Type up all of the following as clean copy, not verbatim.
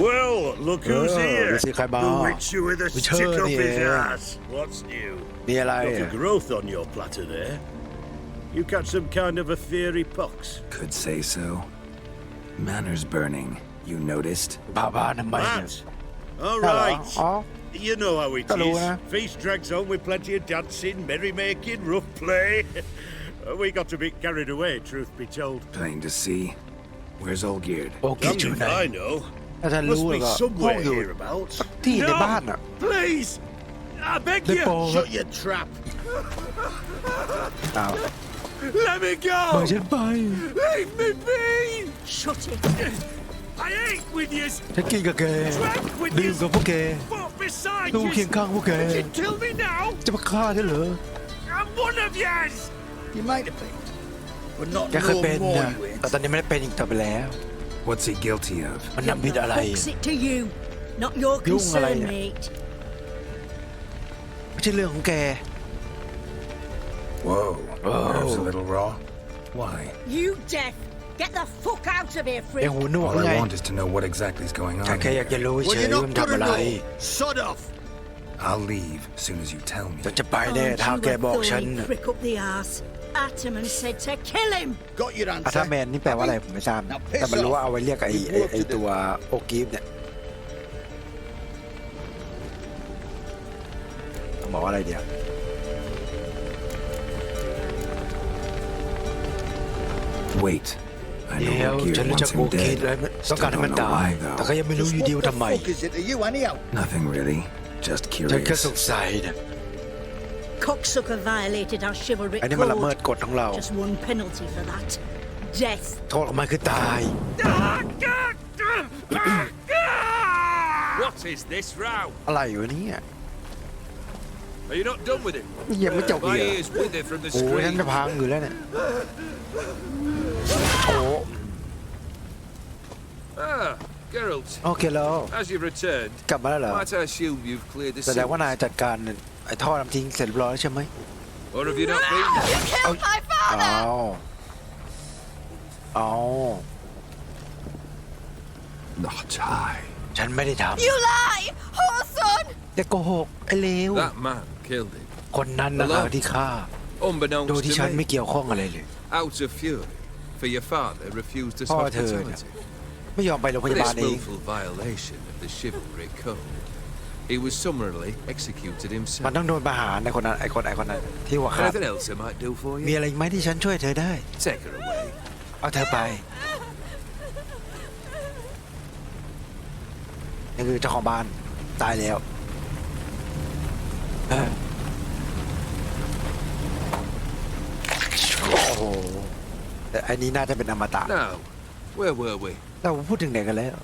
Well, look who's here. ดูสิใครมา The witcher with a stick up his ass. What's new? มีอะไร Got a growth on your platter there. You catch some kind of a fiery pox. Could say so. Manners burning. You noticed? บ้าทำไม Matt. All right. You know how it is. Feast drags on with plenty of dancing, merrymaking, rough play. We got a bit carried away, truth be told. Plain to see. Where's Olgierd? Olgierdอยู่ไหน I know. ถ้าฉัน Must รู้ be ก็ห้อง somewhere อยู่ hereabouts. ที่ในบ้านอ่ะ Please. I beg you. Shut your trap. อ้าว Let me go. ปล่อยฉันไป Leave me be. Shut it. I ate with you. ฉันกินกับแก Drank with ดื่ you. มกับพวกแก Fought beside ดู you. เคียงข้างพวกแก You kill me now. จะมาฆ่าฉันเหรอ I'm one of yours. You might have been, but not แกเคย no เป็น more นะ you ain't. แต่ตอนนี้ไม่ได้เป็นอีกต่อไปแล้ว What's he guilty of? มันนำผิดอะไร Fuck's it to you, not your Yung concern, alay. mate. ไม่ใช่เรื่องของแก Whoa. Whoa. Nerves a little raw. Why? You deaf. Get the fuck out of here, ไอ freak. หูหนวก All ไง I want is to know what exactly is going ฉัน on แค่อยากจะ here. รู้เฉ Well, ย you're ว่ามัน not ทำ gonna อะไร know. Sod off. I'll leave as soon as you tell me. ฉันจะไปแน่ถ้าแกบอกฉัน Prick up the arse. Ataman said to kill him. Got your อัธ answer. แมนนี่แปลว่าอะไรผมไม่ทราบแต่มันรู้ว่าเอาไว้เรียกไอ้ตัวโอกีฟเนี่ยต้องบอกว่าอะไรเดียว Wait. I เดี๋ยว know ฉัน Olgierd รู้จัก wants โอ him กีฟ dead. แล้วต้องการให้มันตาย แต่ก็ยังไม่รู้อยู่ดีว่าทำไม What the fuck is it to you anyhow? Nothing really. Just ฉันแค่ curious. สงสัยนะ Cocksucker violated our chivalric อันนี้มันละเมิด code. กฎของเรา Just one penalty for that. Death. โทษของมันคือตาย What is this row? อะไรอยู่เนี่ย Are you not done with it? ยังไม่จบ My อีกเหรอ ears wither from the โอ้ยฉัน scream. จะพังอยู่แล้วเนี่ยโอ้ Ah, Geralt. โอเคแล้ว As you've returned, กลับมาแล้วเหรอ might I assume you've cleared the แสดง sea? ว่านายจัดการไอ้ท่อน้ำทิ้งเสร็จเรียบร้อยแล้วใช่ไหม Or have you not been there? You killed my อ้า father. วอ้าว Not high. ฉันไม่ได้ท You lie, whoreson. ำแต่โกหกไอ้เลว That man killed him. คนนั้นนะครับที่ฆ่า Unbeknownst โดยที่ฉัน to ไม่ me. เกี่ยวข้องอะไรเลย Out of fury. For your father refused us Oh, hospitality. ไม่ยอมไปโรงพ For ยาบาล this เอง willful violation of the chivalry code, he was summarily executed มัน himself. ต้องโดนประหารในคนนั้นไอ้คนนั้นที่หัวขาด Anything else I might do for มี you? อะไรอีกไหมที่ฉันช่วยเธอได้ Take her away. เอาเธอไปนี่คือเจ้าของบ้านตายแล้วโอ้โหแต่อันนี้น่าจะเป็นอมตะ Now, where were we? เราพูดถึงไหนกันแล้ว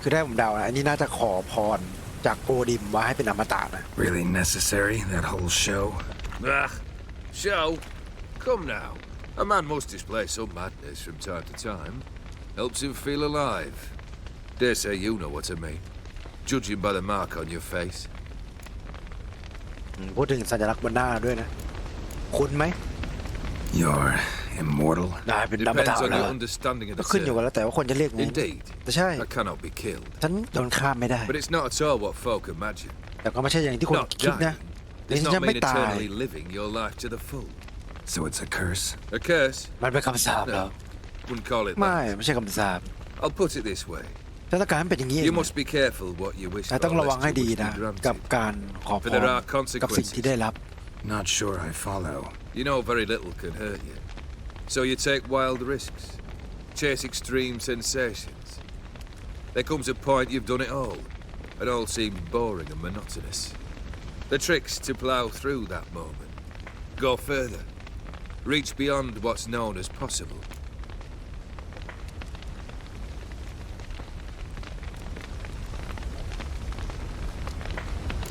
คือได้ผมเดานะอันนี้น่าจะขอพรจากโอดิมว่าให้เป็นอมตะนะ Really necessary, that whole show? Ah, show. Come now. A man must display some madness from time to time. Helps him feel alive. Dare say you know what I mean. Judging by the mark on your face. พูดถึงสัญลักษณ์บนหน้าด้วยนะ คุ้นไหม You're immortal? นายเป็นอมตะ Depends on แล้ว your understanding of ก็ the ขึ้นอยู่กับ term. แล้วแต่ว่าคนจะเรียกไง Indeed, แต่ใช่ I cannot be killed. ฉันโดนฆ่าไม่ได้ But it's not at all what folk imagine. แต่ก็ไม่ใช่อย่างที่คน Not คิดนะ dying นี่ does ฉัน not จะไม่ mean ตาย eternally living your life to the full. So it's a curse? A curse? มันเป็นคำสาปแล้ว No, wouldn't call it ไม่ that. ไม่ใช่คำสาป I'll put it this way. ฉันต้องการให้เป็นอย่างนี้เอง You must be careful what you wish นาย for, ต้องระวัง lest ให้ you ดี would นะ be กับ granted. การขอพ For ร there are กับสิ่งที่ได้รับ Not sure I follow. You know very little can hurt you. So you take wild risks. Chase extreme sensations. There comes a point you've done it all. It all seems boring and monotonous. The trick's to plough through that moment. Go further. Reach beyond what's known as possible.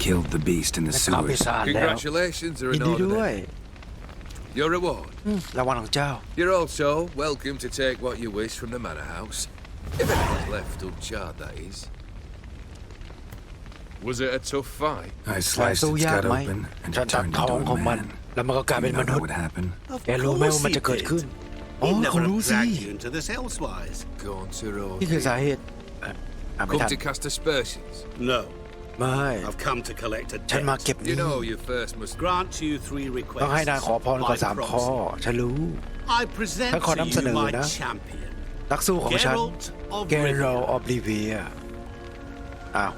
Killed the beast in the และฆ่าปี sewers. ศาจแล้ว Congratulations are ยิ in นดี order ด้วย then. Your reward. รางวัลของเจ้า You're also welcome to take what you wish from the manor house. If anyone's left uncharred, that is. Was it a tough fight? I sliced สู้ its ยาก gut ไหม open and ฉัน it ตัด turned ท้อง into ของ a มัน man. แล้วมันก็กลายเป็น You ม know นุ that ษย์ would happen? แกรู้ไหมว่ามันจะเกิดขึ้น อ๋อ He เขา never รู้สิ dragged you into this elsewise. Go on to road. นี่คือสาเหตุไม่ Come ทัน to cast aspersions. No, ไม่ I've come to collect a ฉันมา debt. เก็บห You นี้ know you first must Grant you 3 ต้องให้ requests. นายขอพรก่อน by 3 ข้อ proxy. ฉันรู้ I present ฉันขอนำเส to น you อ my นะ champion, นักสู้ของฉัน Geralt of เกโร Rivia. ออฟลิเวีย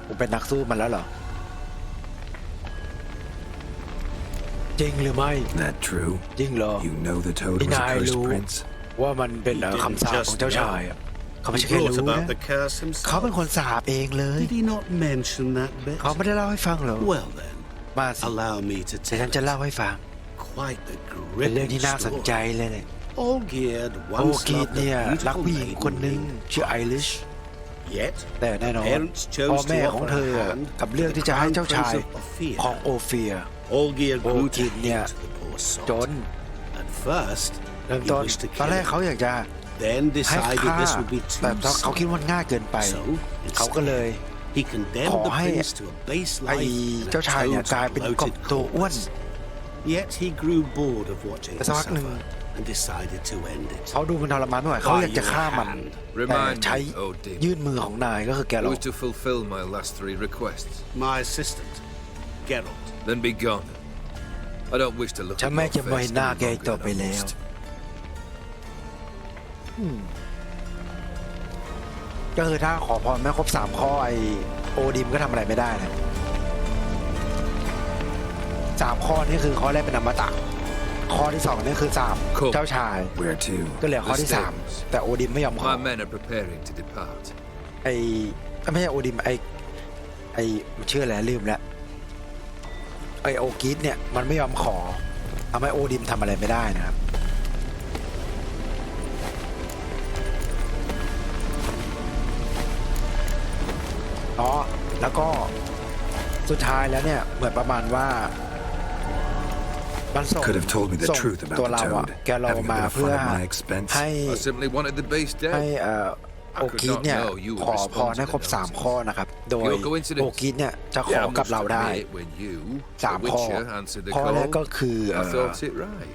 กูเป็นนักสู้มันแล้วเหรอ จริงหรือไม่ That true? จริงเหรอ You know the toad ที่ was a นาย cursed รู้ prince? ว่ามันเป็นคำสาปของเจ้าชายอะเขาไม่ He ใช่แค่ brought รู้นะ about the curse เขาเป็น himself. คนสาปเองเลย Did he not mention that bit? เขาไม่ได้เล่าให้ฟังเหรอ Well then, มาสิ allow me to แต่ฉัน tell จะ it. เล่าให้ฟัง Quite the เป็นเรื่อง gripping ที่น่าสนใจ story. เลยเนี่ย Olgierd โอ once กีด loved เนี่ย a รัก beautiful ผู้หญิงคนหนึ่ง maiden ชื่อไอริช Yet, แต่แน่นอน parents พ่อ chose แม่ to ของ offer เธอ a hand กับ to เรื่อง the ที่จะให้ crown เจ้าชาย prince of Ophir. ของโอเฟีย Olgierd grew to Olgierd เนี่ย hate the poor จ sod. น At first, เริ่ม he ต้น wished to ตอน kill แรก him. เขาอยากจะ Then ให้ decided ฆ่า this would be แต่ too เขาคิด simple. ว่าง่ายเกินไป So, เขาก็เลย he condemned the ขอให้ prince to a base ไอ้ life in เจ้า a ชายเนี่ย toad's กลายเป็นกบ bloated ตัวอ้วน corpus. Yet he grew bored of watching แต่ him สักพักหนึ่ง suffer and decided to end it. เขาดูมันทรมานไม่ไหวเขาอยากจะฆ่ามัน แต่ Remind ใช้ me, oh dear. ยื่นมือของนายก็คือแก Who เรา was to fulfill my last 3 requests? My assistant, Geralt. Then be gone. I don't wish to look ฉั at นไม่ your จะไม่ face หน้า any แก longer ต่อ than ไป I แล้ว must. ก็คือถ้าขอพรไม่ครบ3 ข้อไอโอดิมก็ทำอะไรไม่ได้นะ3 ข้อนี่คือข้อแรกเป็นอมตะข้อที่2นี่คือสาปเจ้าชาย Where to? ก็เหลือข้อที่3แต่โอดิมไม่ยอมขอ My men are preparing to depart. ไอไม่ใช่โอดิมไอมันชื่ออะไรลืมแล้วไอโอกิสเนี่ยมันไม่ยอมขอทำให้โอดิมทำอะไรไม่ได้นะครับแล้วก็สุดท้ายแล้วเนี่ยเหมือนประมาณว่ามันส่ง Could have told me the ส่ง truth about ตัว the เราอะ toad, แกเรา having a มา bit of เพื่อ fun at my expense. ให้ I simply wanted the beast ให้ dead. โอกิสเนี่ยขอพรให้ครบ3 ข้อนะครับโดยโอกิสเนี่ยจะขอ Yeah, I กับ must เราได้ admit, when you, 3 ข้อ thewitcher, answered the ข้อแรกก็ call, คือ I thought it right.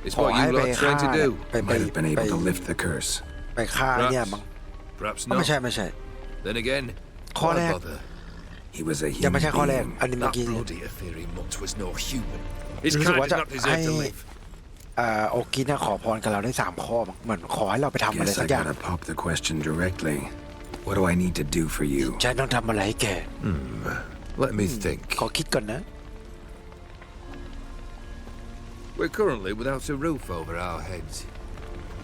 It's ขอ what ให้ you ไป lot ฆ่า trained to do. ไป Might have been able to lift the curse. ไปฆ่าเนี่ยมั้ง Perhaps ไม่ not. ใช่ Then again, ข้อแร why ก bother? He was a ยังไม่ human ใช่ข้อแรก being. อันนี้เมื่อ That กี้ bloody Aetherian mutt was no human. His รู้สึก kind ว่า did จะ not ให้ deserve to live. โอกิสเนี่ยขอพรกับเราได้3 ข้อมั้งเหมือนขอให้เราไปทำอะไร Guess สั I กอย่าง gotta pop the question directly. What do I need to do for you? ฉันต้องทำอะไรให้แก Let me think. ขอคิดก่อนนะ We're currently without a roof over our heads.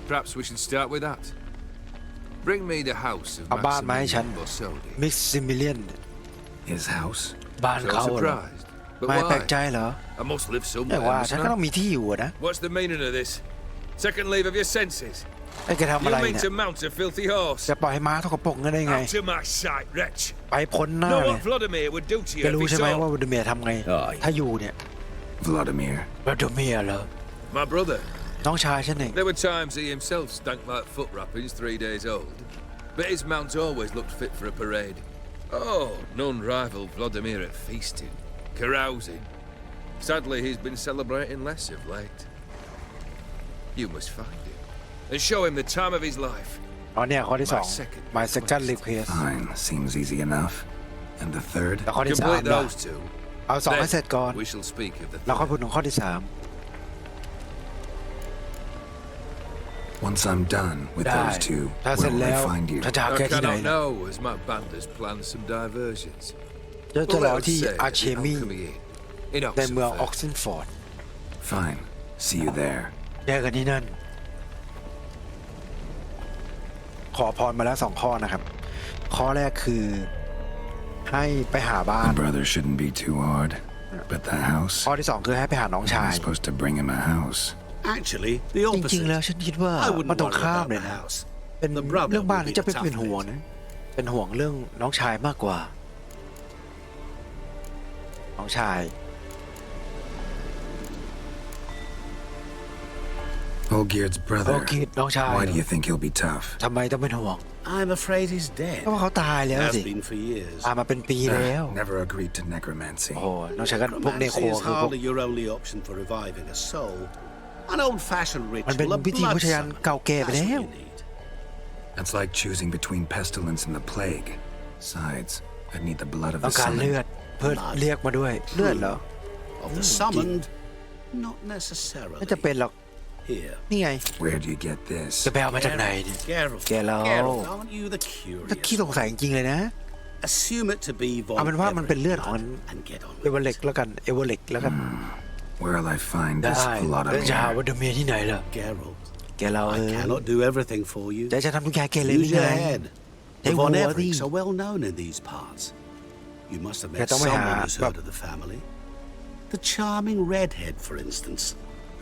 Perhaps we should start with that. Bring me the house of เอาบ้านมาให้ฉัน Maximilian Borsodi. มิกซิมิเลียน His house? บ้าน So เขาเหรอ surprised. But ไม่แปลกใจ why? เหรอ I must live แต่ somewhere, ว่าฉัน mustn't ก็ต้อง I? มีที่อยู่อะนะ What's the meaning of this? Second leave of your senses? ไอ้แกทำอะไร You mean เนี่ย to mount a filthy horse? จะปล่อยให้ม้าทกปรกงั้นได้ไง Out of my sight, wretch! ไปพ้นหน้า Know เลย what Vladimir would do to แก you if รู้ he ใช่ไหม saw? ว่าวลาดิเมียร์ทำไง ถ้าอยู่เนี่ย Vladimir. วลาดิเมียร์เหรอ My brother. น้องชายฉันเอง There were times he himself stank like foot wrappings 3 days old, but his mount always looked fit for a parade. Oh, none rival Vladimir at feasting, carousing. Sadly, he's been celebrating less of late. You must find him and show him the time of his life. อ๋อเนี่ยข้อที่2 My second request Fine. Seems easy enough. And the third? แล้วข้อที่ Complete 3ล่ะ those two. เอา2ให้เสร็จก่อน We shall speak of the แล้วค่อย third. พูดถึงข้อที่ Once I'm done with 3 ได้ those two, ถ้าเสร็จ where แล้ will ว I find you? ฉันจะหา I แกที่ไหน cannot ล่ะ know, as my band has planned some diversions. จะ But รอ let us ที่ say อาร์ at เช the มี Alchemy Inn, in ในเมืองออก Oxenford. ซนฟอร์ด Fine. See you there. เจอกันที่นั่น ขอพรมาแล้ว2 ข้อนะครับ ข้อแรกคือ ให้ไปหาบ้าน My brother shouldn't be too hard. But the house? ข้อที่ 2 คือให้ไปหาน้อง I'm ชาย supposed to bring him a house. Actually, the จริง ๆ แล้ว opposite. ฉันคิดว่า I มัน wouldn't ตรง worry ข้าม about เลย the นะ house. เป็น The brother เรื่องบ้าน would นี่ be จะ the เป็น tough ห่วง bit. นะ เป็นห่วงเรื่องน้องชายมากกว่า น้องชาย Olgierd's brother. โอกิดน้องชาย Why do you think he'll be tough? ทำไมต้องเป็นห่วง I'm afraid he's เพราะ dead. ว่าเขาตายแล้ว Has สิ been for years. ตายมาเป็นปีแล้ว Never agreed to necromancy. โอ้โหน้องชายก็พวกเนโค Necromancy is คือพวก hardly your only option for reviving a soul. An old-fashioned มันเป็น ritual, a พิธี blood พุทธยัน summon. เก่าแก่ไป That's แล้ what ว you need. That's like choosing between pestilence and the plague. Besides, I'd need the blood of ต้อ the งการเลือ summoned. ดเพื่อเรียกมาด้วยเลือดเหรอ Of the summoned, not necessarily. ไม่จะเป็นหรอก Here. นี่ไง Where do you get this? จะไปเอามาจากไหนเนี่ย Geralt, Geralt. aren't you the ถ้าขี้ curious? สงสัยจริงๆเลยนะ Assume it to be เอาเป็นว่ามันเป็นเลือดของ and get on เอเวอร์เล็กแล้วกันเอเวอร์เล็กแล้วกัน Where'll I find ได้ this แล้วจะหา Vladimir? ว่าเดเมียที่ไหนล่ะ Geralt. แกเรา I cannot do everything for you. จะทำทุกอย่างแกเลยหรื Use อไง your head. ใช้ The หั Von วดิ Evericks are well known in these parts. You must have met Kaya tama someone ha, who's heard of the family. The charming redhead, for instance.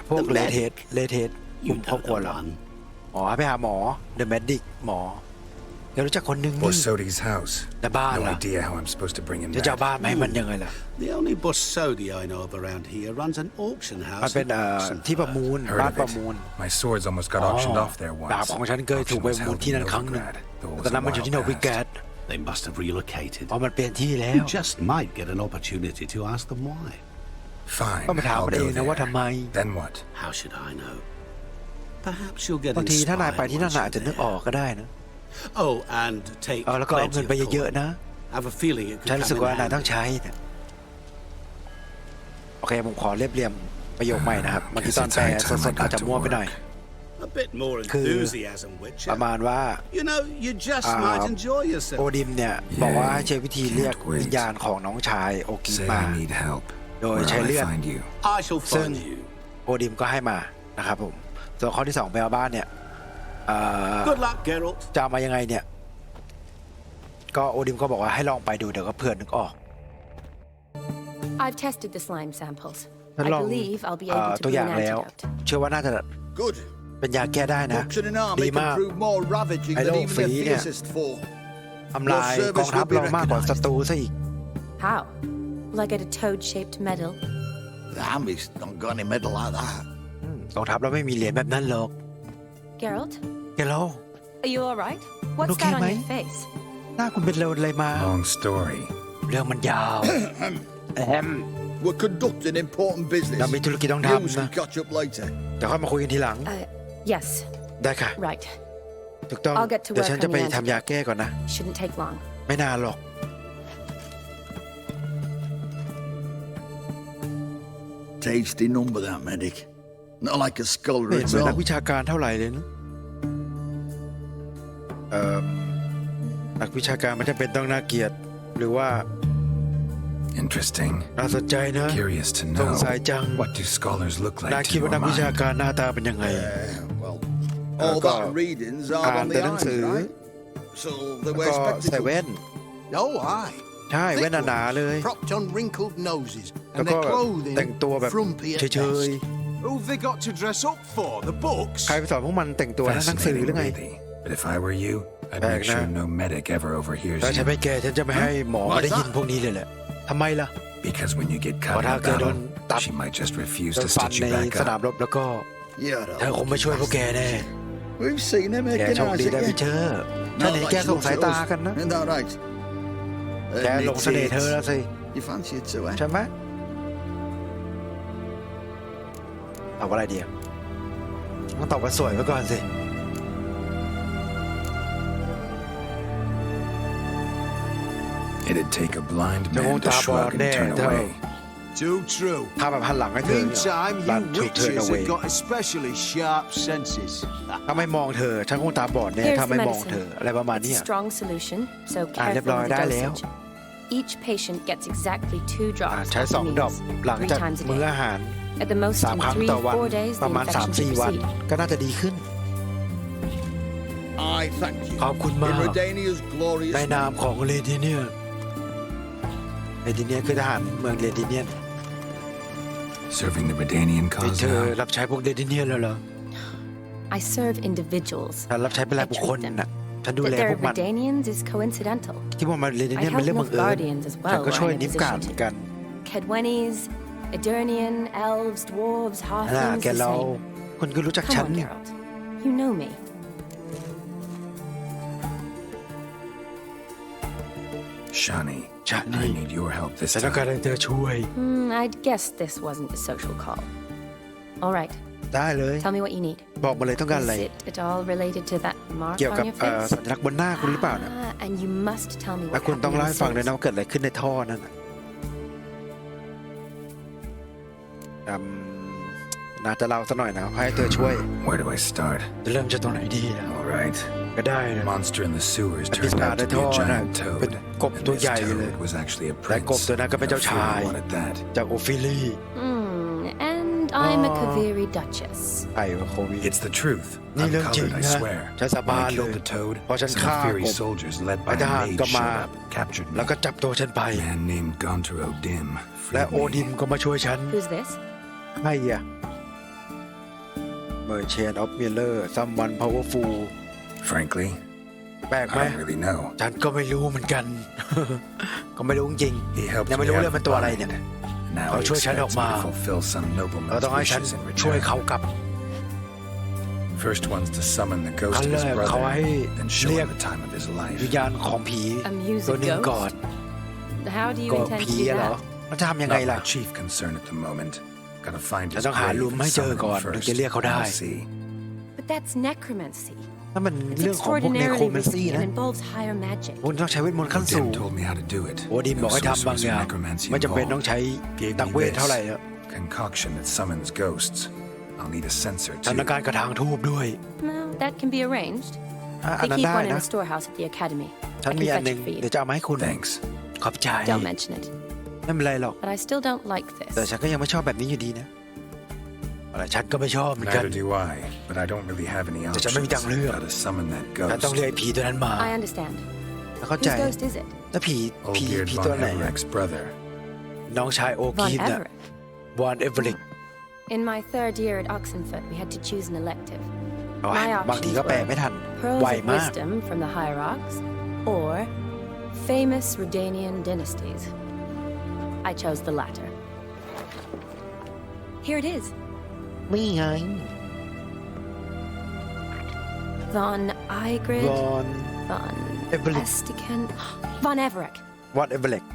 พวก The เลเท medic. สเลเทสก You ลุ่มครอบ know ครัว the เหรอ one. หมอไปหาหมอเดอะแมดิกหมอแกรู้จักคนหนึ่งนี่ Borsodi's house. แต่บ้าน No ล่ะ idea how I'm supposed to bring him จะจะเอา back. บ้านมาให้มันยังไงล่ะ The only Borsodi I know of around here runs an auction มัน house. เป็น in ที่ประมูล Heard บ้าน of ประมูล it. My swords almost got auctioned off there ดาบ once. ของฉันเคยถูก Auction ไป was ประมูล held ที่ in นั่นครั้งหนึ่ง Olgierd, though it ตอน was นั้น a มันอยู่ while ที่โนวิแก past. ด They must have relocated. อ๋อมันเปลี่ยนที่แล้ You ว just might get an opportunity to ask them why. Fine, ก็ไปถาม I'll มันเอ go งนะว่าทำ there. ไม Then what? How should I know? Perhaps you'll get บางทีถ้านายไป inspired ที่นั่น once อาจจะ you're นึกออก there. ก็ได้นะ Oh, and take แล้วก็เอา plenty เงิน of ไปเยอะ coin. ๆนะ Have a feeling it ฉัน could รู้สึก come ว่า in นายต้อง handy. ใช้นะโอเคผมขอเรียบเรียงประโยคใหม่นะครับเมื่อกี้ตอนแปลสดๆอาจจะมั่วไปหน่อย A bit more enthusiasm, ป Witcher. ระมาณว่า You know, you just might enjoy โอ yourself. ดิมเนี่ยบอกว่าให้ใช้วิธีเรียกวิญญาณของน้องชายโอกิ Say มา I need help. Rồi, Where'll chạy I liền. find you? I shall Sơn. find you. โอดิมก็ให้มานะครับผมส่วนข้อที่2ไปเอาบ้านเนี่ย Good luck, Geralt. จะเอามายังไงเนี่ยก็โอดิมก็บอกว่าให้ลองไปดูเดี๋ยวก็เผื่อนึกออก I've tested the slime samples. ฉัน I ลอง believe I'll be able to ตัว be อย่าง an แล้ว antidote. เชื่อว่าน่าจะ Good. เป็นยาแก้ได้นะ Books in an ดี army มาก can prove more ravaging I than don't even their feel, yeah. fiercest foe. ทำลายกองทัพเรามากกว่าศัตรูซะอีก How? Will I get a toad-shaped medal? The army's not got any medal like that. กองทัพเราไม่มีเหรียญแบบนั้นหรอก Geralt, แกเรา are you all right? What's okay, that on mate? your face? หน้าคุณเป็นอะไรมา Long story. เรื่องมันยาวแอม We're conducting important business. เรามีธุรกิจต้อง You ทำนะ can catch up later. เดี๋ยวค่อยมาคุยกันทีหลัง Yes, ได้ค่ะ right. ถูกต้อง I'll get to เดี๋ยว work ฉัน on จะไป the ทำยาแก้ก่อนนะ Shouldn't take long. ไม่นานหรอก Tasty number, that medic. Not like a scholar ไม่เห็น at เหมือนนัก all. วิชาการเท่าไหร่เลยนะนักวิชาการมันจะเป็นต้องน่าเกลียดหรือว่า Interesting. น่าสนใจนะ Curious to สง know. สัยจัง What do scholars look นาย like คิด to ว่า your นักวิชา mind? การหน้าตาเป็นยังไง Well, all got- that reading's hard on the the eyes, nangsu. right? So they แล้ว wear ก็ใส่แว่ spectacles. น Oh, aye. ใช่แว่น Thick หนาๆเลย ones, propped on wrinkled noses, แล้ว and ก็ their clothing แต่งตัวแบบ frumpy at เฉย best. Who've they got to dress up for? The books? ๆใครไปสอนพวกมันแต่งตัวนะหนังสือ Fascinating, หรือไง really. But if I were you, I'd Bag make sure na. no medic ever overhears ถ้าฉัน you. ไม่แก่ฉันจะไม่ให้หมอ Why is ได้ยิน that? พวกนี้เลยแหละทำไมล่ะ Because when you get เพ caught ราะ in ถ้า a เกิดโดน battle, ตัด she might just refuse โด to นฟัน stitch ใน you back สนาม up. รบแล้วก็ You're a เธอคงไม่ช่วยพวกแกแน่ We've seen him แก making โชค eyes ดี at ได้ you. ไปเจอฉัน Not เห็น like แก she ส่ง looks สาย at ตา us. กันนะ Isn't that right? แกหลงเสน่ห์เธอแล้วสิ You fancy it too, eh? ใช่ไหมตอบว่าอะไรดีอะต้องตอบว่าสวยไว้ก่อนสิ It'd take a blind Don't man to tap shrug on and there, turn don't. away. Too true. ถ้าแบบหันหลังให้เธอเนี่ย Meantime, รัน you ถูกเทิร์น witches เอาไว้ have got especially sharp senses. ถ้าไม่มองเธอฉันคงตาบอดแน่ Here's ถ้า the ไม่มอง medicine. เธออะไรประมาณ It's เนี้ a ย strong solution, so เรียบ careful ร้อย with ได้ the แล้ว dosage. Each patient gets exactly 2 drops ใช้ after 2 ดอก meals, หลัง 3 จาก times a มื้อ day. อาหาร At the most, 3 in ครั้งต่อวัน 3-4 days, ประ the มาณ infection should 3-4 วัน recede. ก็น่าจะดีขึ้น I thank you. ขอบคุณมาก In Redania's glorious ในนาม name. ของเรดิเนียคือทหารเมืองเรดิเนียน Serving the Redanian นี่ cause เธอ now? รับใช้พวกเรดิเนียนแล้วเหรอ I serve individuals. ฉันรับใช้เป็นรายบุคคลน่ะฉันดู That แลพ they're วกมัน Redanians is coincidental. ที่พวกมันเรดิเนีย I นเป็น help เรื่องบัง enough เอิญ guardians as ฉัน well ก็ who ช่วย are in a นิมการ position เหมือน to. กัน Kedwenis, Edirnian, elves, dwarves, น่า halflings, แก the เรา same. คุณก็รู้จัก Come ฉัน on, Geralt. You know me. Shani, Shani. I need your help this ฉันต้องการ time. ให้เธอช่วย I'd guess this wasn't a social call. All right, ได้เลย Tell me what you need. บอกมาเลยต้องการอะไร Is it at all related to that mark เกี่ยว on กับ your face? สัญลักษณ์บนหน้าคุณหรือเปล่าเนี่ย And you must tell me และ what คุณต้อง happened เล่า in ให้ the ฟังเลยนะ sewers. ว่าเกิดอะไรขึ้นในท่อนั้นน่ะน่าจะเล่าสักหน่อยนะให้เธอช่วย Where do I start? จะเริ่มจากตรงไหนดีนะ All right. ก็ได้นะ Monster in the sewers ปี turned ศาจ out ใน to be ท่อ a น่ะ giant เป็น toad. กบ And ตัว this ใหญ่เลย toad was actually a และกบ prince. ตัวนั้นก็เป็น And เจ้า I ชาย really wanted that. จากโอฟิลี And I'm a Kaviri Duchess. ไอ้วะโควิด It's the truth. นี่ I'm เรื่องจริง covered, I นะ swear. ฉันสา When บาน I เล killed ย the toad, พอฉัน some ฆ่า Fairy กบ soldiers led ไอ้ by ท a หาร mage ก็มา showed up, captured แล้ว me. ก็จับตัวฉันไป A man named Gonter O'Dim และ freed โอดิม me. ก็มาช่วยฉัน Who's this? ใครอะเมอร์เชนออฟมิลเลอร์ซัมวันพาวเวอร์ฟูล Frankly, แปลกไหม I don't really know. ฉันก็ไม่รู้เหมือนกัน ก็ไม่รู้จริง He helped ยัง me ไม่รู้ out เลย of มัน the ตัวอะไรเนี่ย bind. Now เขา he ช่วยฉันออก expects มา me to fulfill some เราต้อง nobleman's ให้ฉัน wishes in ช่วย return. เขากลับ First one's to summon the ค ghost รั้ง of แร his กเขา brother, ให้ then show เรียก him the time of his life. วิญญาณของผี Amuse ตัว a หนึ่งก่อน ghost? How do you ก็ intend to ผี do เหรอ that? มันจะทำยังไง Not ล่ะ my chief concern at the moment. Gotta find ฉัน his ต้องหา grave หลุม and ให้เจอ summon ก่อน him ถึง first. จะเรียกเขาได้ We'll see. But that's necromancy. นั่นมัน It's เรื่องของพวกเนโคร extraordinarily แมน risky ซี่ and นะ involves higher magic. คุณต้องใช้เวทมนต์ขั้นสู Dim ง told me how to do it. โอดิมบอกให้ทำบางอย่าง necromancy ไม่จำเป็นต้อง involved. ใช้ตักเวทเท่าไหร่อะ Concoction that summons ghosts. I'll need a sensor ฉัน too. ต้องการกระถางทูบด้วย Well, that can be arranged. อัน They นั้น keep ได้ one in นะ the storehouse at the academy. ฉัน I มี can อัน fetch หนึ่ง it for you. เดี๋ยวจะเอามาให้คุณ Thanks. ขอบใจ Don't mention it. ไม่เป็นไรหรอก But I still don't like แต่ this. ฉันก็ยังไม่ชอบแบบนี้อยู่ดีนะอะไรฉันก็ไม่ชอบเหมือนกัน Neither do I, but I don't really have any แต่ฉัน options. ไม่มีทางเลือก Gotta summon that ฉันต้อง ghost. เรียกไอ้ผีตัวนั้นมา I understand. แล้วเข้าใจ Whose ghost is it? แล้วผี Olgierd ตัว von ไหนอะ Everett's brother. น้องชายโอ Von กีฟเนี่ย Everett. วอนเอเวอริก In my third year at Oxenford, we had to choose an elective. บางทีก็แปลไม่ทัน Pearls ไว of มาก wisdom from the hierarchs, or famous Redanian dynasties. I chose the latter. Here it is. ไม่ไง Von Igrid, วอน Von Everett. Estican, Von Everett. วอนเอเวอริก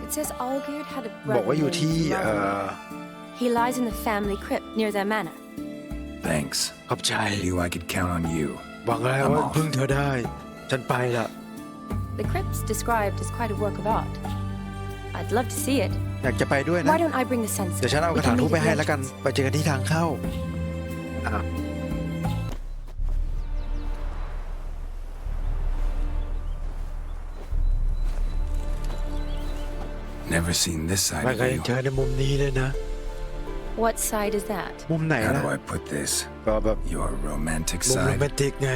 It says Olgierd had a บอก brother ว่าอยู่ named ที่ Martin. He lies in the family crypt near their manor. Thanks. ขอบใจ I knew I could count on you. หวังแล้วว่าพึ่งเธอได้ ฉันไปละ The crypt's described as quite a work of art. I'd love to see it. อยากจะไปด้วยนะ Why don't I bring the censer? เดี๋ยวฉันเอาก We ระถาง can ทูบ meet ไป at ให้ the แล้วกัน entrance. ไปเจอกันที่ทางเข้าอ่ะ Never seen this ไม่ side เคย of you. เจอในมุมนี้เลยนะ What side is that? มุมไหน How ล่ะ do I put this? ก็แบบ Your romantic มุมโรแม side. นติกไง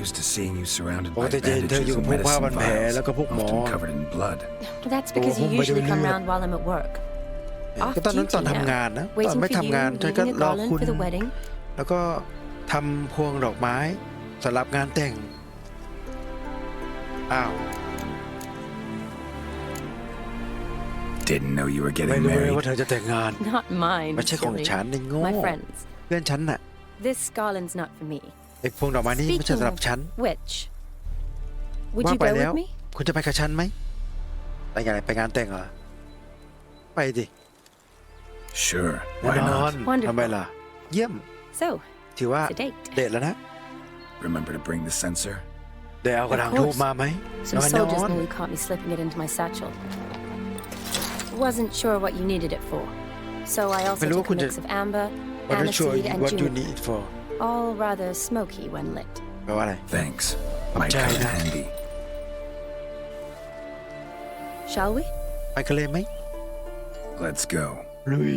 Used to seeing you surrounded ปก by ติจะเห็นเธอ bandages อยู่กับ and พวกผ้าพัน medicine แผล vials, แล้วก็พวกหมอ often covered in blood. That's because you Oh, usually come but- round while I'm at work. ก็ตอนนั้นตอนทำงานนะ ตอน Waiting ไม่ for ทำงาน you, ฉันก็ leaving a รอ garland คุณ for the wedding. แล้วก็ทำพวงดอกไม้สำหรับงานแต่ง อ้าว Didn't know you were ไม่ getting รู้เลยว่า married. เธอจะแต่งงาน Not mine. ไม่ใช่ของ silly. ฉันในโง่ My friends. เพื่อนฉันน่ะ This garland's not for me. ไอ้พวงดอกไม้นี่ไม่ใช่ Speaking สำหรับ of ฉัน which, would ว่า you ไป go แล้ว with me? คุณจะไปกับฉันไหมไปงานไปงานแต่งเหรอ ไปดิ Sure, แน่ why นอน not? Wonderful. ทำไมล่ะ เยี่ยม So, ถือว่า it's a date. เดทแล้วนะ Remember to bring the sensor? ได้เอากระถางทูบมาไหม Some นอน soldiers nearly caught me slipping it into my satchel. Wasn't sure what you needed it for. So I also Pero took a kung mix of amber, But not sure aniseed, and what you juniper. need it for All rather smoky when lit. แปลว่าอะไร Thanks. Might Okay, come in now. handy. Shall we? ไปกันเลยไหม Let's go. ลุย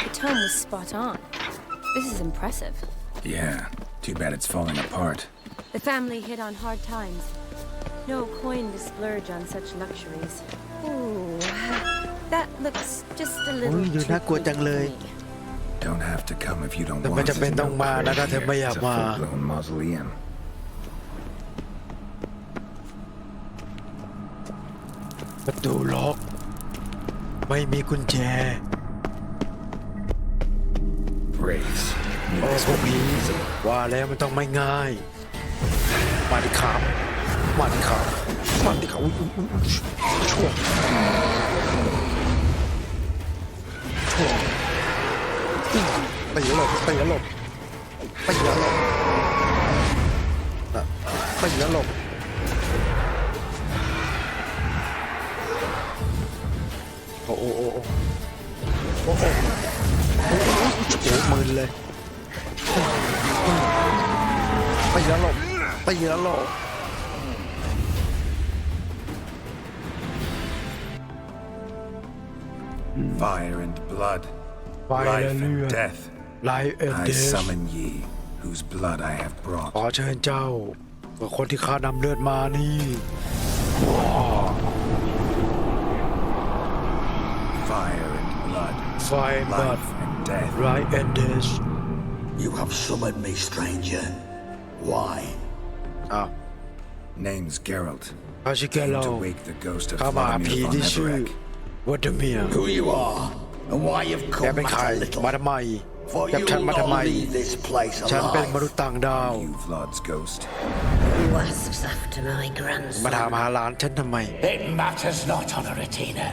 The tone was spot on. This is impressive. Yeah, too bad it's falling apart. The family hit on hard times. No coin to splurge on such luxuries. Ooh, that looks just a little Ui, too yun, nakkuha big dyan, for Loy. me. Don't have to come if you don't Tapi want macam to. bentong No mana prayer dah here. terbayar, It's a Ma. full-blown mausoleum. ประตูล็อก ไม่มีกุญแจ Wraiths. โอ้พวกผีว่าแล้วมันต้องไม่ง่าย มาดิครับมาดิครับมาดิครับอุ๊ยชั่ว ตีแล้วหลบตีแล้วหลบตีแล้วหลบตีแล้วหลบโอ้โหโอ้โหโอ้โหโอ้โหมึนเลยตีแล้วหลบตีแล้วหลบFire and blood, Fire life and and blood. death. Life and I death. summon ye, whose blood I have ข brought. อเชิญเจ้ากับคนที่ข้านำเลือดมานี่ Fire and blood, Fire and blood life and death. Life and death You have summoned me, stranger. Why? อ้าว Name's Geralt. ข้าชื่อแกเรา Came to wake the ghost of ข้ามาหา Vladimir ผี von ที่ชื่อ Everek. วัตเมีย Who you are, and why you've แก come เป็นใคร matter little. มาทำไม For จับ you ฉัน will มาทำไม not leave this place ฉันเป็นม alive. นุษย์ต่างดาว You, Vlad's ghost. Who asks after my มาถาม grandson? หาหลานฉันทำไม It matters not, Honoratina.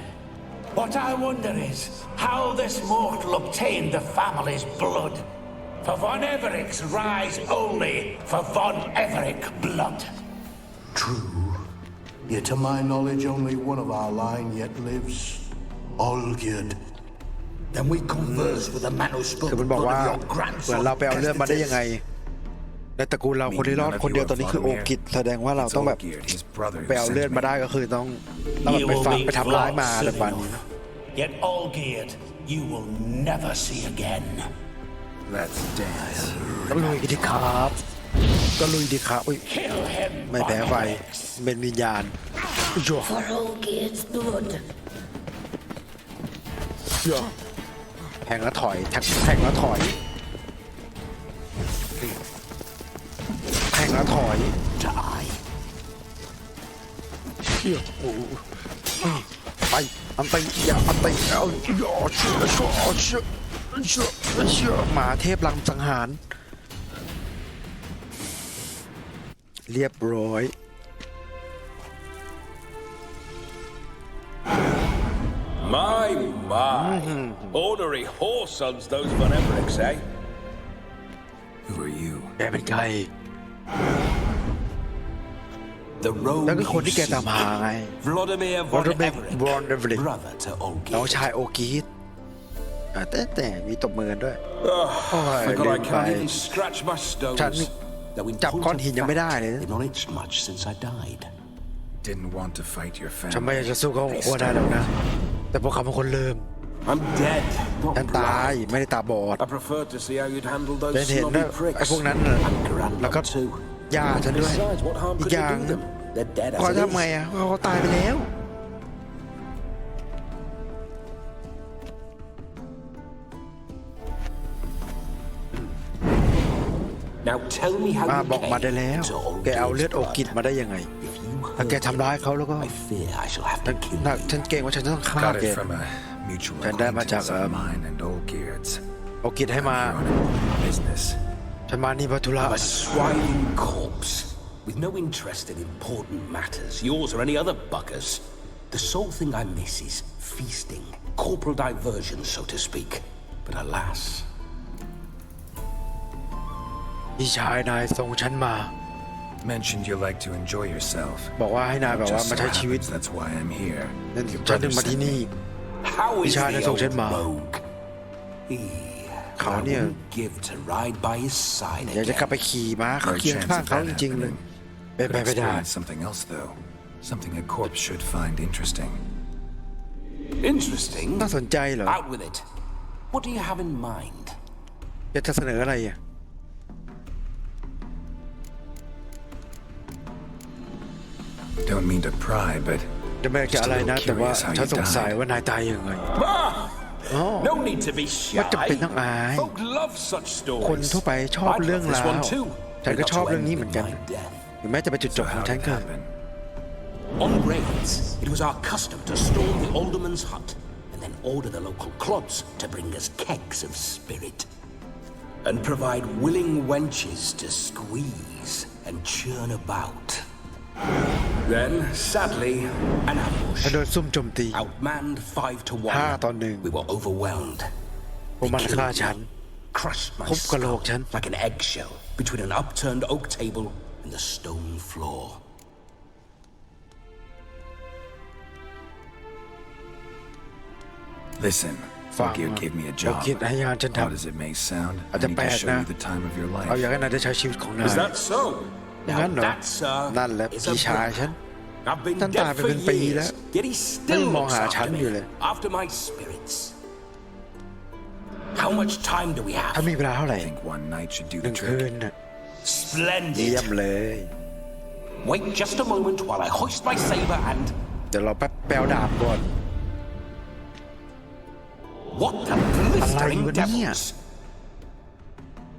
What I wonder is how this mortal obtained the family's blood. For von Everek's rise only for von Everek blood. True. Yet to my knowledge, only one of our line yet lives. Olgierd. Then we converse with the man who คื spilled อ the มันบอก blood ว่า of your เหมือน grandson. เราไปเอาเลือดมาได้ยังไง ในตระกูลเราคนที่รอดคนเดียวตอนนี้คือโอกิดแสดงว่าเรา It's ต้องแบบ Olgierd, his brother, ไป who เอาเลือด sent มา me. ได้ก็คือต้องแบบ You ไป will ฟัง be ไปทำร้ายมา flawed อะไร soon ประมาณนี้ enough. Yet Olgierd, you will never see again. Let's dance. ก็ลุยดีครับก็ลุยดีครับอุ้ย Kill him, ไม่แพ้ von ไฟ Everek. เป็นวิญญาณจั่ว For Olgierd's blood. จั่วแทงแล้วถอยแทงแล้วถอยแทงแล้วถอย Die. เชี่ยโอ้โหไปอันตีอย่าอันตีเอาอย่าเชื่อหมาเทพลังสังหารเรียบร้อย My. Ornery horse sons, those von Evereks, eh? Who are you? แกเป็นใคร The rogue แล้วก็คนที่แก you ตามหา seek. ไง Vladimir วอ von ร์เม Everek, วอร์เม brother to น้อง Olgierd. ชายโอกีดแต่มีตบมือกันด้วย Oh, I forgot I did can't buy- even scratch my stones. ฉัน Though in จับ point ก้อน of หินยังไม่ได้ fact, เลยนะ they've not itched much since I died. Didn't want to fight your ฉันไม่ family. อยากจะสู้เขาโคตรได้หรอกนะ แต่พวกเขาเป็นคนเริ่ม I'm dead, ฉัน not ตาย blind. ไม่ได้ตาบอด I prefer to see how you'd handle those ฉันเห็น snobby นะไอ้ pricks. พวกนั้นน่ะ And Geralth แล้วก็ too. ย่าฉันด้วย Besides, what harm อี could กอย่าง you do them? They're dead ก็ as it ทำไง is. อ่ะเขาตายไปแล้ว Now tell me how มา you บอกมาได้ came แล้ว to แกเอาเลือด Olgierd's โอกิด blood. มาได้ยังไง If you ถ้าแก hurt ทำร้ายเขาแล้วก็ him, I fear I shall have to kill ฉัน you. เกรงว่าฉันจะต้องฆ่า Got แก it from a mutual ฉันได้มาจาก acquaintance of mine and Olgierd's. โอกิดให้มา Here on important business. ฉันมานี่พัทุระ I'm a swiving corpse with no interest in important matters, yours or any other buggers. The sole thing I miss is feasting, corporal diversion, so to speak. But alas, พี่ชายนายส่งฉันมา Mentioned you like to enjoy yourself. บอกว่าให้นายแบบว่า Just มา so ใช้ชีวิต happens that's why I'm here. นั่น Your ฉันถึ brother งมาที่ sent นี่ me. how is Richard, the that's all old Jen Ma. rogue? He, Khảo I nè. wouldn't give to ride by his side อยากจะกลับไป again. ขี่ม้า No เคียง chance ข้าง of เขา that จริงๆเลย happening. เป็นไป Could ไม่ได้ experience something else though. Something a corpse should find interesting. Interesting. น่าสนใจเหรอ Out with it. What do you have in mind? อยากจะเสนออะไรอ่ะ Don't mean to pry, but จะไม่อยากจะอะไรนะ แต่ว่า Just a little ฉันสง curious how สัย you ว่านายตายยังไง No need to be shy. ไม่จำเป็นต้องอาย Folk love such stories. คนทั่วไปชอบ I'd เรื่อง love this ราว one too. ฉันก็ But ชอบ not to เรื่อง end นี้เหมือนกัน in my death. ถึงแม้จะเป็นจุดจบ So ของ how ฉัน did it ก็ happen? On raids, it was our custom to storm the alderman's hut and then order the local clods to bring us kegs of spirit and provide willing wenches to squeeze and churn about. Then, sadly, an ถ้า ambush. โดนซุ่มโจมตี Outmanned 5 to 1. 5 ต่อ 1 We were overwhelmed. พวกมันฆ่าฉัน crushed my ทุบกะโหล skull กฉัน like an eggshell between an upturned oak table and the stone floor. Listen, ฟัง Olgierd gave me a โอ job. คิดให้งานฉันท Odd as it may sound, ำอาจ I จะ need แปล to ก show นะ you the time of your เอาอยาก life. ให้นายได้ใช้ชีวิตของนาย Is that so? อย่างนั้นเหรอ That, sir, นั่นแหละ is พี่ a ชาย brick. ฉัน I've been ฉันตาย dead ไป for เป็นปีแล้ว years, yet he ไม่ still มอง looks หาฉัน after อยู่ me, เลย after my spirits. How much time do we ถ้า have? มีเวลาเท่าไหร่ I think one night should do หนึ่ the งคืน trick. น่ะ Splendid. เยี่ยมเลย Wait just a moment while I hoist my saber and... เดี๋ยวเราแป๊บแปลดาบก่อน What the blistering อะไรวะเนี่ย devils?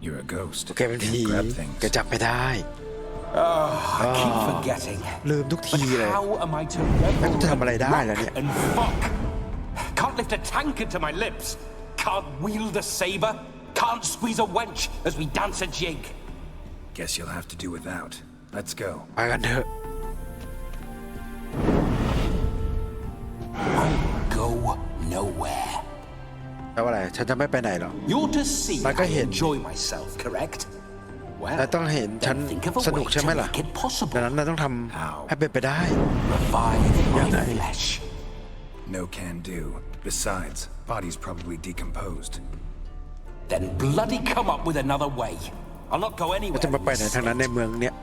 You're a ghost. แกเป็นผี You grab things. แกจับไม่ได้ I keep forgetting. ลืมทุก But ทีเลย how am I to แล้ว revel กูจะทำอะไรได้ล่ะเนี่ย and fuck? Can't lift a tank into my lips. Can't wield a saber. Can't squeeze a wench as we dance a jig. Guess you'll have to do without. Let's go. ไปกันเถอะ Go nowhere. แปลว่าอะไรฉันจะไม่ไปไหนหรอก You're to see Like I I hit. enjoy myself, correct? Well, นายต้องเห็นฉัน then think of a สนุก way ใช่ไหม to ล่ะ make it possible. ดังนั้นนายต้องท How? ำให้เป็นไปได้ Revive my Yeah. flesh. No can do. Besides, body's probably decomposed. Then bloody come up with another way. I'll not go ก็ anywhere. จะมาไปไหนทางนั้นในเมืองเนี้ย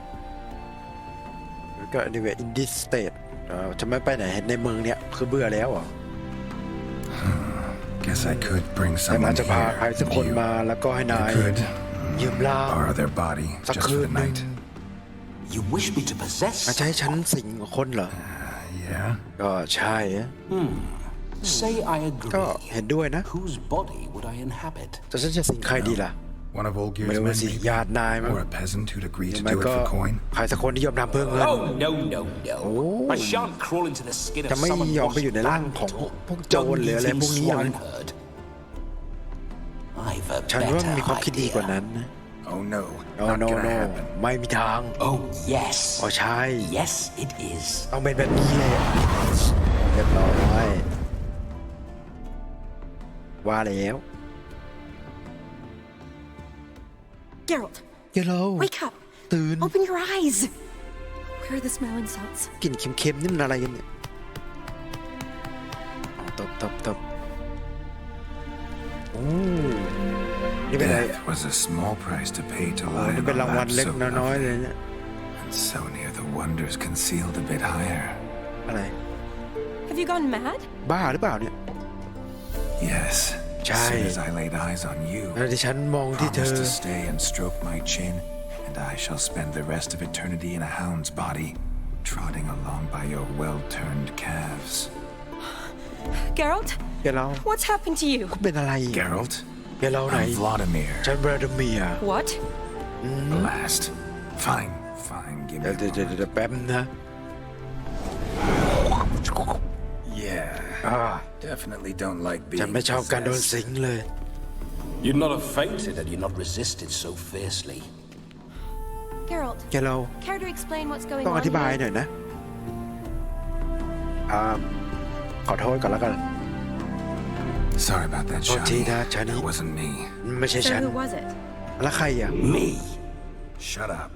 ก็ anyway in this state จะไม่ไปไหนในเมืองเนี้ยคือเบื่อแล้วอ่ะ Guess I could bring แต่นา someone ยจะพา here. ใครสักคนมาแล้วก็ให้นาย I could ยืมล่าง borrow their body สัก just คื for น the หนึ่ง night. You wish me to อาจ possess? จะให้ฉันสิงคนเหรอ Yeah? ก็ใช่อะ Say I ก็ agree. เห็นด้วยนะ Whose body would I inhabit? แต่ฉันจะสิงใครดีล่ะ One of ไม่ Olgierd's รู้ men, สิ maybe? ญาตินายมั้ง Or a peasant who'd agree หรือ to ไม่ do it ก็ for coin? ใครสักคนที่ยอมทำเพื่อเงิน Oh, no, no, no. Oh. I shan't crawl into the skin จะ of ไม่ someone ยอมไปอยู่ในร่าง washed ของ bandit or พวกโจรหรืออะไรพวกนี้อย่าง swineherd. I've a ฉันว่ามี better ความคิดดีกว่า idea. นั้นนะ Oh no, no not no gonna no happen. ไม่มีทาง Oh, yes. อ๋อใช่ Yes, it is. ต้องเป็นแบบนี้เลยเรียบร้อยว่าแล้ว Geralt, เดี๋ยวเรา wake up. ตื่น Open your eyes. Where are the smelling salts? กลิ่นเค็มๆนี่มันอะไรกันเนี่ยตบโอ้นี่เป็นอะไร Death was a small price to pay to lie นี่ in เป็น a รางวัล lap เล็ก so น้อยๆ lovely. เลยเนี่ย And so near the wonders concealed a bit higher. อะไร Have you gone mad? บ้าหรือเปล่าเนี่ย Yes. As Chai. soon as I laid eyes on you, แล้วที่ฉันมองที่เธ promise อ to stay and stroke my chin, and I shall spend the rest of eternity in a hound's body, trotting along by your well-turned calves. Geralt? เดี๋ยวเรา What's happened to you? เป็นอะไร Geralt, เดี๋ยวเราไหน I'm Vladimir. ฉันวลาดิเมียร์ What? Last. Fine, give เดี๋ me ยว a moment. แป๊บนะ Yeah. Definitely don't like ฉัน being ไม่ชอบการโดน possessed. สิงเลย You'd not have fainted had you not resisted so fiercely. Geralt, เดี๋ยวเรา care to explain what's going ต้องอ on ธิบาย here? หน่อยนะขอโทษก่อนแล้วกัน Sorry about that, โทษที Shani. นะชานี That wasn't me. ไม่ใช่ So ฉัน who was it? แล้วใครอ่ะ Me? Shut up.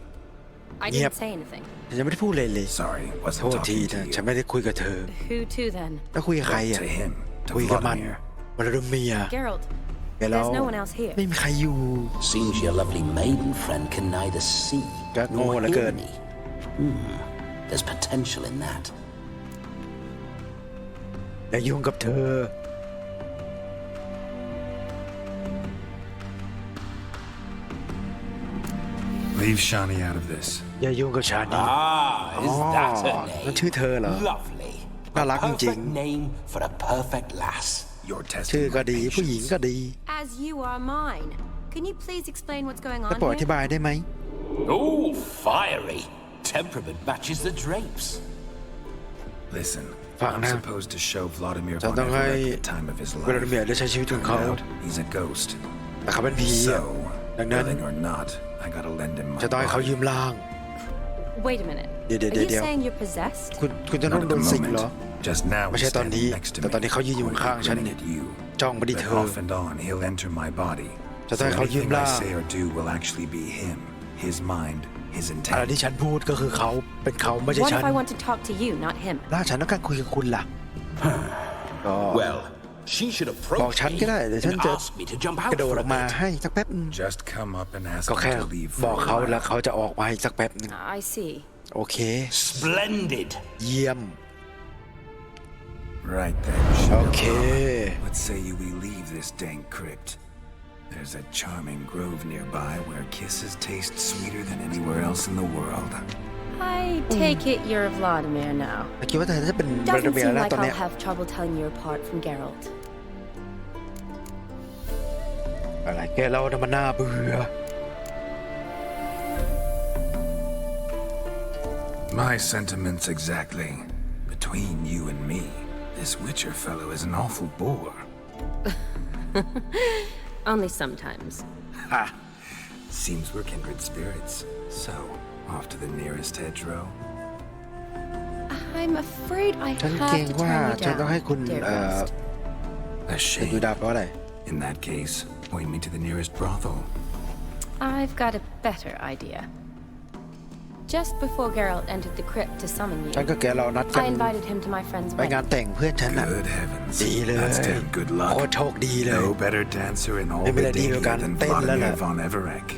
I Yep. didn't say anything. ฉันยังไม่ได้พูดเลยเลย Sorry, โท wasn't ษที talking นะ to ฉัน you. ไม่ได้คุยกับเธอ Who to then? แล้วคุยกับใครอ่ะ To him, to คุยกับมัน Vladimir. วลาดิเมียร์ Geralt, เดี๋ยวเรา there's no one else here. ไม่มีใครอยู่ Seems your lovely maiden friend can neither see ก็โง่ nor เหลือเกิ hear น me. There's potential in that. อย่ายุ่งกับเธอ Leave Shani out of this. อย่ายุ่งกับชานี Ah, is that her นั่น name? ชื่อเธอเหรอ Lovely.น่า A รักจริง perfect name for a perfect lass. You're ชื่อ testing ก็ my ดี ผู้หญิง patience. ก็ดี As you are mine. Can you please explain what's going แล้ว on โปรดอธิ here? บายได้ไหม Oh, fiery. Temperament matches the drapes. Listen, Fuck I'm now. supposed to show Vladimir Cho tao Bonnevic hay- the time of his วลาดิ life. เมียร์ได้ใช้ชีวิตของ Turned เขา out he's a ghost. แต่เขาเป็นผี So, ดังนั้น willing or not, I gotta lend him my จะต้องให้เขา body. ยืมร่าง Wait a minute. Did- Are you did- saying you're possessed? คุณจะต้อ Not ง at โด the นสิงเหรอ moment. Just now ไม่ he's ใช่ตอนนี้ standing next to แต่ me, ตอนนี้เขายืนอยู่ pointing ข้างๆฉัน grinning at you. จ้องไปที่ But เธอ off and on, he'll enter my body, จะต้องให้เขายืม anything ร่าง I say or do will actually be him, his mind, his อะไร intent. ที่ฉันพูดก็คือเขาเป็นเขาไม่ใช่ What ฉัน if I want to talk to you, not him? ร่างฉันต้องการคุยกับคุณล่ะก็ Well, she should บอก approach ฉัน me ก็ได้เดี๋ยวฉัน and จะ ask me to jump ก out ระโดด for อ a อกมา bit. ให้สักแป๊บนึง Just come up and ask ก็ him แค่ to leave บ for อก a เขาแล้ว while. เขาจะออกมาให้สักแป๊บนึง I see. โอเค Splendid. เยี่ยม Right then, Okay. Let's say we leave this dank crypt. There's a charming grove nearby where kisses taste sweeter than anywhere else in the world. I take it you're Vladimir now. คิดว่าเธอจะเป็นบรา Doesn't เมีย seem แล้ว like ตอนเนี้ย I'll have trouble telling you apart from Geralth. อะไรแกเราเนี่ยมันน่าเบื่อ My sentiments exactly. Between you and me, this Witcher fellow is an awful bore. Only sometimes. Ha! Seems we're kindred spirits. So, off to the nearest hedgerow. I'm afraid I ฉัน have เกรง to ว่า turn you ฉันต้องให้ down, คุณ dear ghost. A เป็นดู shame. ดาเพราะอะไร In that case, point me to the nearest brothel. I've got a better idea. Just before Geralt entered the crypt to summon ฉัน you, กับแกเรานัดกัน I invited him to my friend's ไปงาน wedding. แต่งเพื่อนฉันน่ะ Good heavens. ดีเลย That's damn good โคต luck. รโชคดีเลย No better dancer in all ไม่มีอะไร the ดีกว่าการ than เต้นแล้วแหละ Vladimir von Everett.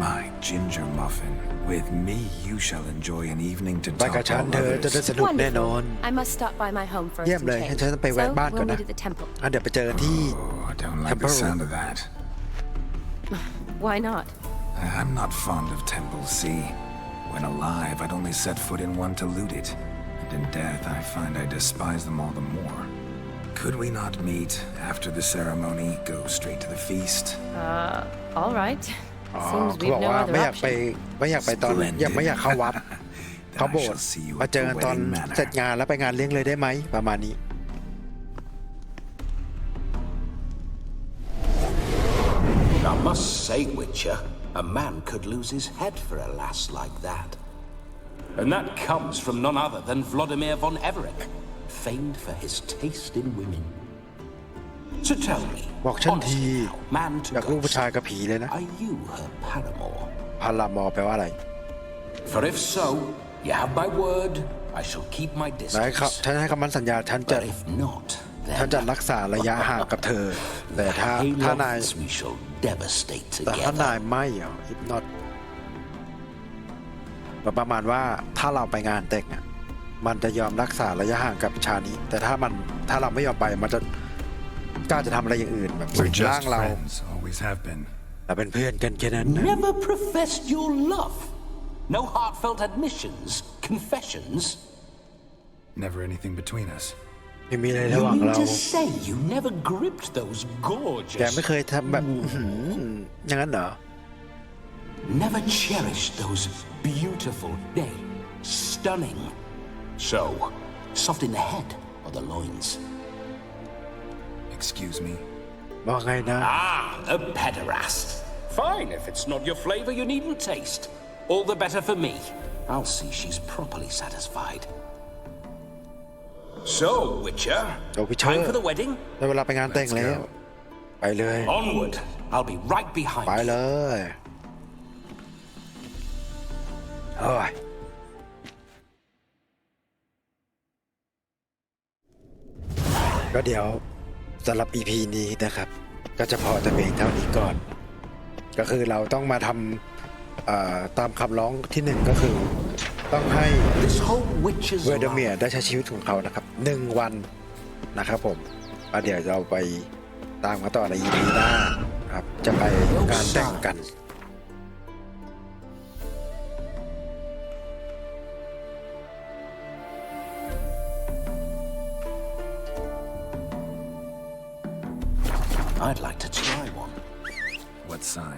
My ginger muffin. With me, you shall enjoy an evening to ไป top กับฉัน all เธอจะได้ others. สนุกแน่นอน I must stop by my home first เยี่ยม and เลยฉัน change. จะไปแวะ So บ้านก่อน we'll นะ meet at the temple. เดี๋ยวไปเจอกันที่ Oh, I don't like the Temple. sound of that. Why not? I'm not fond of temples, see? When alive, I'd only set foot in one to loot it. And in death, I find I despise them all the more. Could we not meet after the ceremony, go straight to the feast? All right. อ๋อ Seems เขา we've บอก no ว่า other ไม่อยากไป option. ไม่อยากไปตอน Splendid. ยังไม่อยากเข้าวัด Then เขา I โบส shall ถ์ see you มา at เจอ the กันตอน wedding เสร็จ manor. งานแล้วไปงานเลี้ยงเลยได้ไหมประมาณนี้ I must say, Witcher, a man could lose his head for a lass like that. And that comes from none other than Vladimir von Everett, famed for his taste in women. So tell me, บอกฉันที honestly now, man อยาก to รู้ผู้ ghost, ชายกับผีเลยนะ are you her paramour? พารามอแปลว่าอะไร For if so, you have my word, I shall keep my ไหนครับ distance. ฉันให้คำมั่นสัญญาฉันจะ But if not, ฉัน then จะรักษาระยะห่างกับเธอ แต่ถ้า the นาย hayloft we shall devastate แต่ถ้านาย together. ไม่อ่ะ if not ประมาณว่าถ้าเราไปงานแต่งอ่ะมันจะยอมรักษาระยะห่างกับชานี้ แต่ถ้าเราไม่ยอมไปมันจะกล้าจะทำอะไรอย่างอื่นแบบ We're ร่าง just เรา friends, always have been. เราเป็นเพื่อนกันแค่นั้นนะ Never professed your love. No heartfelt admissions, confessions. Never anything between us. ไม่มีอะไรระ You หว่าง mean เรา to say you never gripped those แก gorgeous, ไม่เคยทำแบบอย่างนั้นเหรอ never cherished those beautiful, nay, stunning, so soft in the head or the loins? Excuse me. ว่าไงนะ Ah, a pederast. Fine, if it's not your flavor, you needn't taste. All the better for me. I'll see she's properly satisfied. So, Witcher, So, Witcher. time for the wedding? ได้เวลาไปงานแต่งแล้ว ไปเลย Onward. I'll be right ไป behind เล you. ยเฮ้ยก็เดี๋ยวสำหรับ EP นี้นะครับ ก็จะพอจะเพียงเท่านี้ก่อน ก็คือเราต้องมาทำตามคำร้องที่หนึ่งก็คือ ต้องให้ This whole witch's เวเดเมีย life. ได้ใช้ชีวิตของเขานะครับ1 วันนะครับผมเดี๋ยวเราไปตามกันต่อใน EP หน้าครับ จะไปงานแต่งกัน I'd like to try one. What sign?